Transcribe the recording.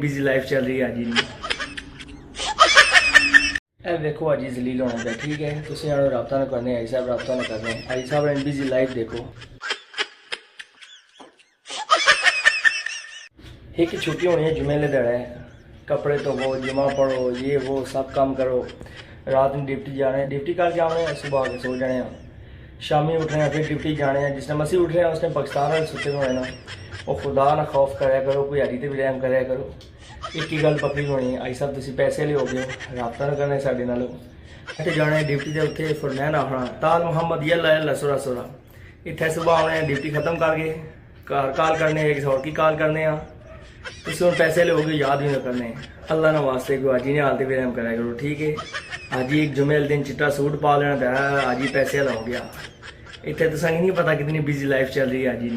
Busy life चल रही है अज ही। ए देखो अजी जलील होने का ठीक है, तुम रबता ना करने आई साहब, रबता ना करने आई साहब ने बिजी लाइफ देखो। एक छुट्टी होनी है, जुमे दड़ा है, कपड़े धोवो, जुमा पढ़ो, ये वो सब काम करो, रात में ड्यूटी जाने, ड्यूटी करके आने, सुबह के सो जाने, शामी उठने फिर ड्यूटी जाने। जिस टाइम असी उठ रहे हैं उस टाइम पाकिस्तान वाले सुते होने ना, वो खुदा ना खौफ कराया करो, कोई हरी तो भी रहम कराया करो। एक ही गल पकड़ी होनी आई साहब, तुम पैसे ले हो गए, रबता ना करना साढ़े नाल, इतने जाने ड्यूटी के उत्थे फरमैन आखना ताल मुहम्मद यल्ला सोरा सोरा। इतने सुबह आने ड्यूटी खत्म करके घर कॉल करने, किसी और की कॉल करने, तुम हम पैसे लोगे याद भी ना करने। अल्लाह ना वास्ते को अज ही नहीं हालते भी रहम कराया करो ठीक है। अज ही एक जुमे दिन चिट्टा सूट पा लेना, अज ही पैसे वाला हो गया। इतने तुसा नहीं पता कितनी बिजी लाइफ चल रही है अज ही।